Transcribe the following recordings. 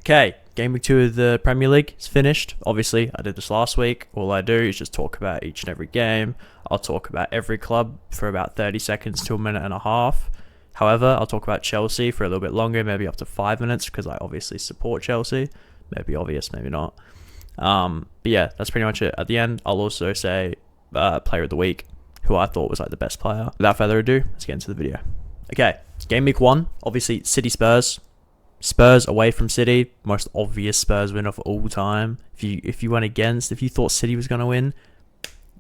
Okay, game week 2 of the Premier League is finished. Obviously, I did this last week. All I do is just talk about each and every game. I'll talk about every club for about 30 seconds to a minute and a half. However, I'll talk about Chelsea for a little bit longer, maybe up to 5 minutes, because I obviously support Chelsea. Maybe obvious, maybe not. But yeah, that's pretty much it. At the end, I'll also say player of the week, who I thought was like the best player. Without further ado, let's get into the video. Okay, it's game week 1. Obviously, City Spurs. Spurs away from City, most obvious Spurs win of all time. If you thought City was going to win,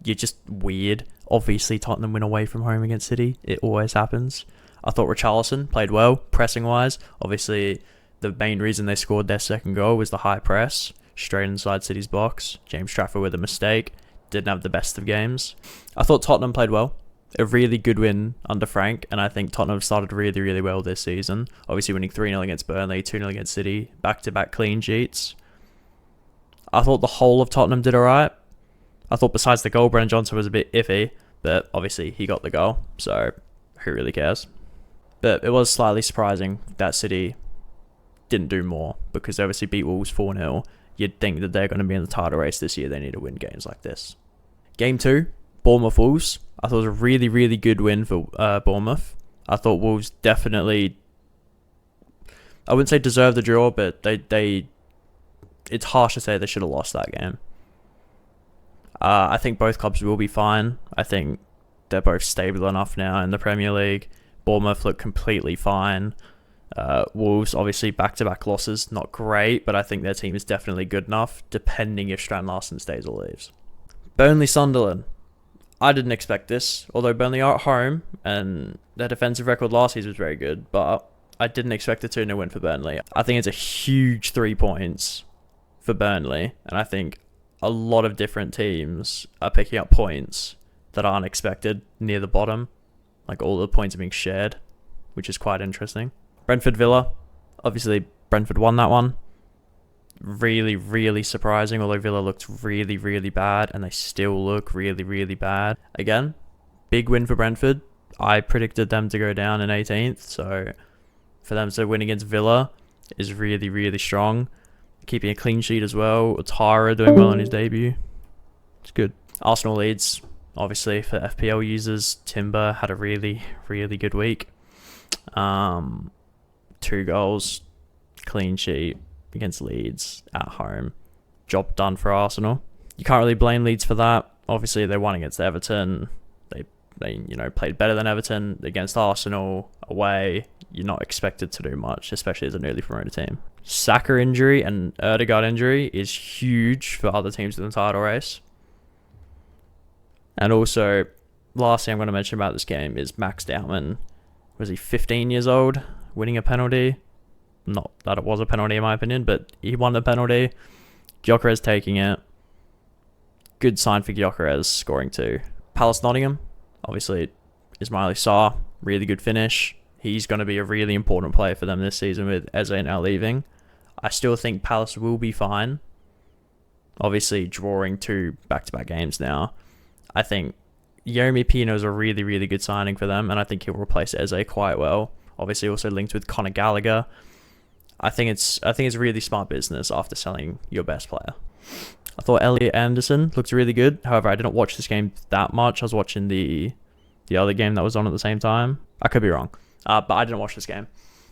you're just weird. Obviously, Tottenham win away from home against City. It always happens. I thought Richarlison played well, pressing-wise. Obviously, the main reason they scored their second goal was the high press, straight inside City's box. James Trafford with a mistake. Didn't have the best of games. I thought Tottenham played well. A really good win under Frank, and I think Tottenham started really, really well this season. Obviously winning 3-0 against Burnley, 2-0 against City, back-to-back clean sheets. I thought the whole of Tottenham did alright. I thought besides the goal, Brennan Johnson was a bit iffy, but obviously he got the goal, so who really cares? But it was slightly surprising that City didn't do more, because they obviously beat Wolves 4-0. You'd think that they're going to be in the title race this year. They need to win games like this. Game 2, Bournemouth Wolves. I thought it was a really, really good win for Bournemouth. I thought Wolves definitely, I wouldn't say deserved the draw, but they it's harsh to say they should have lost that game. I think both clubs will be fine. I think they're both stable enough now in the Premier League. Bournemouth look completely fine. Wolves, obviously, back-to-back losses, not great, but I think their team is definitely good enough, depending if Strand Larsen stays or leaves. Burnley Sunderland. I didn't expect this, although Burnley are at home, and their defensive record last season was very good, but I didn't expect a 2-0 win for Burnley. I think it's a huge 3 points for Burnley, and I think a lot of different teams are picking up points that aren't expected near the bottom. Like, all the points are being shared, which is quite interesting. Brentford Villa. Obviously, Brentford won that one. Really, really surprising, although Villa looked really, really bad, and they still look really, really bad. Again, big win for Brentford. I predicted them to go down in 18th, so for them to win against Villa is really, really strong. Keeping a clean sheet as well. Otara doing well on his debut. It's good. Arsenal Leeds, obviously, for FPL users. Timber had a really, really good week. 2 goals, clean sheet against Leeds at home. Job done for Arsenal. You can't really blame Leeds for that. Obviously, they won against Everton. They played better than Everton. Against Arsenal away, you're not expected to do much, especially as a newly promoted team. Saka injury and Ødegaard injury is huge for other teams in the title race. And also, last thing I'm going to mention about this game is Max Doutman. Was he 15 years old, winning a penalty? Not that it was a penalty in my opinion, but he won the penalty. Gyökeres taking it. Good sign for Gyökeres scoring 2. Palace Nottingham, obviously Ismail Sarr, really good finish. He's going to be a really important player for them this season with Eze now leaving. I still think Palace will be fine. Obviously drawing 2 back-to-back games now. I think Yeremy Pino is a really, really good signing for them, and I think he'll replace Eze quite well. Obviously also linked with Conor Gallagher. I think it's really smart business after selling your best player. I thought Elliot Anderson looked really good. However, I didn't watch this game that much. I was watching the other game that was on at the same time. I could be wrong, but I didn't watch this game.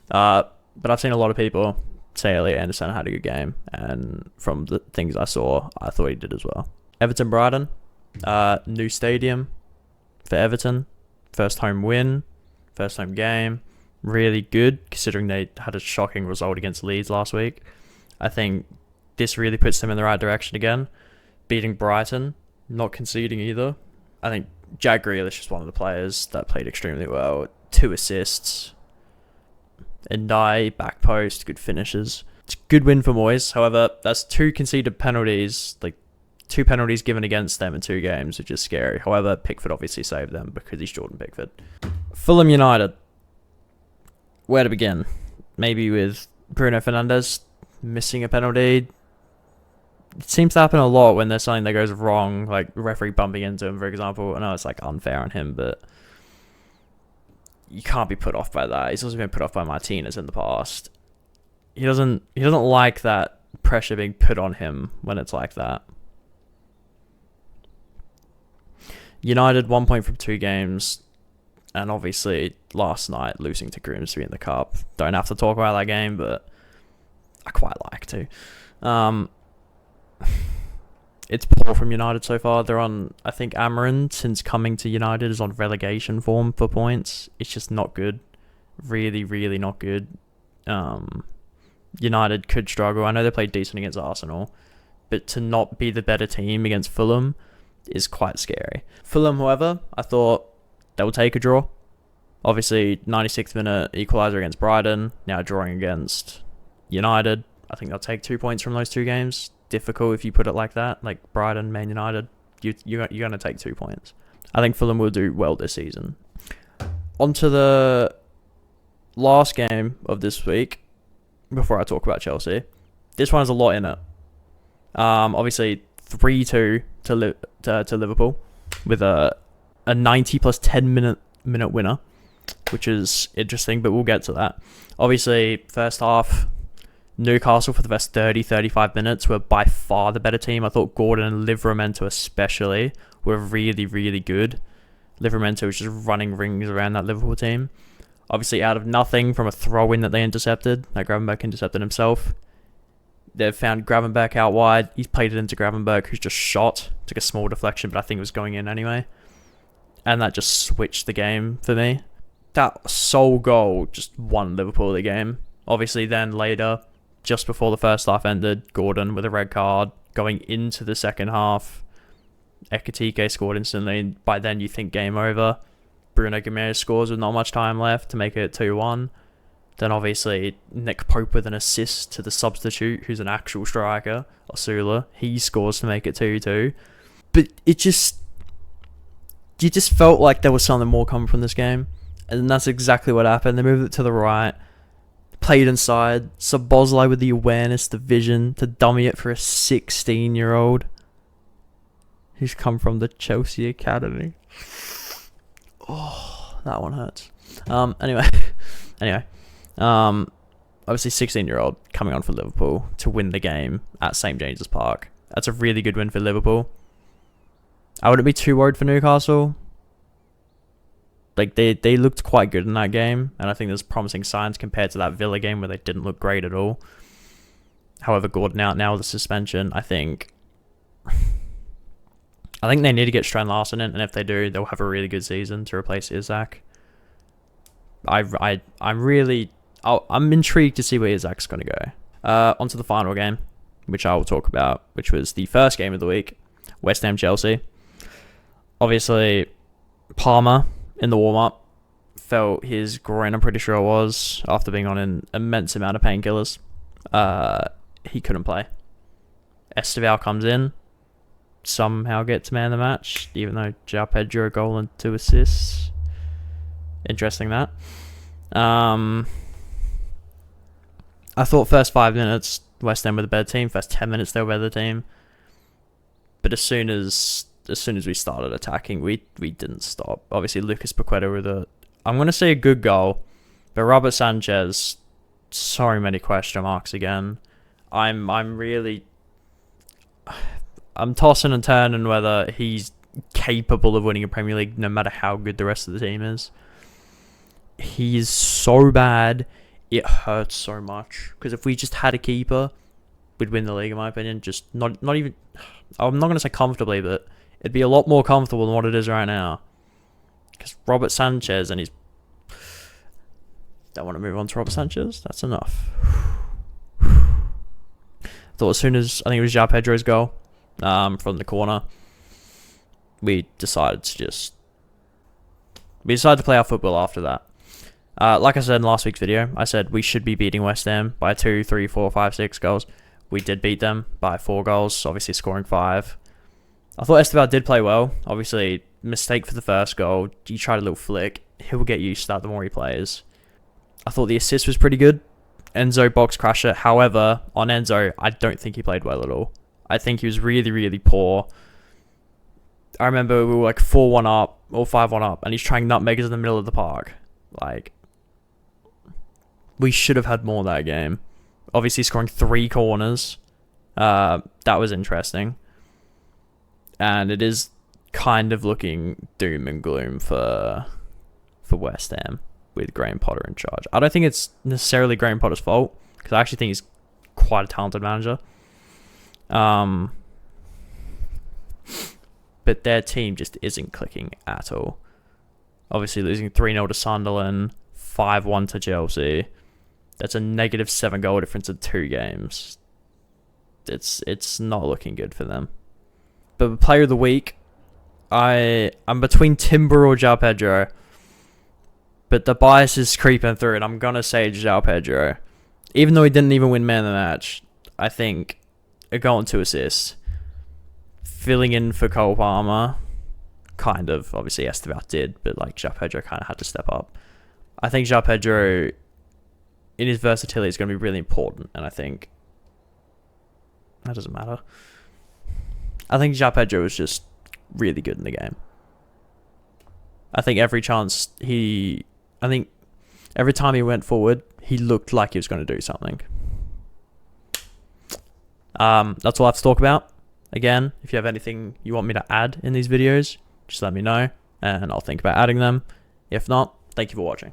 But I've seen a lot of people say Elliot Anderson had a good game, and from the things I saw, I thought he did as well. Everton Brighton, new stadium for Everton, first home win, first home game. Really good, considering they had a shocking result against Leeds last week. I think this really puts them in the right direction again. Beating Brighton, not conceding either. I think Jack Grealish is one of the players that played extremely well. 2 assists. Ndai, back post, good finishes. It's a good win for Moyes. However, that's 2 conceded penalties, like 2 penalties given against them in 2 games, which is scary. However, Pickford obviously saved them because he's Jordan Pickford. Fulham United. Where to begin? Maybe with Bruno Fernandes missing a penalty. It seems to happen a lot when there's something that goes wrong, like referee bumping into him, for example. I know it's like unfair on him, but you can't be put off by that. He's also been put off by Martinez in the past. he doesn't like that pressure being put on him when it's like that. United 1 point from 2 games, and obviously last night losing to Grimsby in the cup. Don't have to talk about that game, but I quite like to. It's poor from United so far. They're on, I think Amarin, since coming to United, is on relegation form for points. It's just not good. Really, really not good. United could struggle. I know they played decent against Arsenal, but to not be the better team against Fulham is quite scary. Fulham, however, I thought they would take a draw. Obviously, 96th minute equaliser against Brighton, now drawing against United. I think they'll take 2 points from those 2 games. Difficult if you put it like that, like Brighton, Man United. You're going to take 2 points. I think Fulham will do well this season. On to the last game of this week, before I talk about Chelsea. This one has a lot in it. Obviously, 3-2 to Liverpool with a 90 plus 10 minute winner, which is interesting, but we'll get to that. Obviously, first half, Newcastle for the first 30-35 minutes were by far the better team. I thought Gordon and Livramento especially were really, really good. Livramento was just running rings around that Liverpool team. Obviously, out of nothing from a throw-in that they intercepted, that Gravenberch intercepted himself. They've found Gravenberch out wide. He's played it into Gravenberch, who's just shot. Took a small deflection, but I think it was going in anyway. And that just switched the game for me. That sole goal just won Liverpool the game. Obviously, then later, just before the first half ended, Gordon with a red card. Going into the second half, Ekitike scored instantly. By then, you think game over. Bruno Guimaraes scores with not much time left to make it 2-1. Then obviously Nick Pope with an assist to the substitute, who's an actual striker, Osula. He scores to make it 2-2. But you just felt like there was something more coming from this game. And that's exactly what happened. They moved it to the right, played inside. Szoboszlai with the awareness, the vision to dummy it for a 16-year-old who's come from the Chelsea Academy. Oh, that one hurts. Anyway. Obviously 16-year-old coming on for Liverpool to win the game at St James's Park. That's a really good win for Liverpool. I wouldn't be too worried for Newcastle. Like they looked quite good in that game, and I think there's promising signs compared to that Villa game where they didn't look great at all. However, Gordon out now with the suspension. I think they need to get Strand Larsen in, and if they do, they'll have a really good season to replace Isaac. I'm intrigued to see where Isaac's going to go. On to the final game, which I will talk about, which was the first game of the week, West Ham Chelsea. Obviously, Palmer in the warm-up felt his groin, I'm pretty sure it was, after being on an immense amount of painkillers. He couldn't play. Esteval comes in, somehow gets man of the match, even though João Pedro a goal and 2 assists. Interesting that. I thought first 5 minutes West Ham were the better team. First 10 minutes they were the better team. But as soon as we started attacking, we didn't stop. Obviously Lucas Paqueta with I'm gonna say a good goal, but Robert Sanchez, so many question marks again. I'm tossing and turning whether he's capable of winning a Premier League no matter how good the rest of the team is. He's so bad, it hurts so much. Because if we just had a keeper, we'd win the league, in my opinion. Just not even... I'm not going to say comfortably, but it'd be a lot more comfortable than what it is right now. Because Robert Sanchez and his... Don't want to move on to Robert Sanchez. That's enough. Thought as soon as... I think it was João Pedro's goal from the corner, we decided to play our football after that. Like I said in last week's video, I said we should be beating West Ham by 2, 3, 4, 5, 6 goals. We did beat them by 4 goals, obviously scoring 5. I thought Esteval did play well. Obviously, mistake for the first goal. He tried a little flick. He'll get used to that the more he plays. I thought the assist was pretty good. Enzo box crasher. However, on Enzo, I don't think he played well at all. I think he was really, really poor. I remember we were like 4-1 up or 5-1 up, and he's trying nutmeggers in the middle of the park. Like, we should have had more that game. obviously scoring 3 corners. That was interesting. And it is kind of looking doom and gloom for West Ham with Graham Potter in charge. I don't think it's necessarily Graham Potter's fault, because I actually think he's quite a talented manager. But their team just isn't clicking at all. Obviously losing 3-0 to Sunderland, 5-1 to Chelsea. That's a -7 goal difference in 2 games. It's not looking good for them. But player of the week, I'm between Timber or João Pedro. But the bias is creeping through, and I'm going to say João Pedro. Even though he didn't even win man of the match, I think a goal and 2 assists. Filling in for Cole Palmer, kind of. Obviously, Esteval did, but like João Pedro kind of had to step up. I think João Pedro, in his versatility, is going to be really important, and I think that doesn't matter. I think João Pedro was just really good in the game. I think every time he went forward, he looked like he was going to do something. That's all I have to talk about. Again, if you have anything you want me to add in these videos, just let me know, and I'll think about adding them. If not, thank you for watching.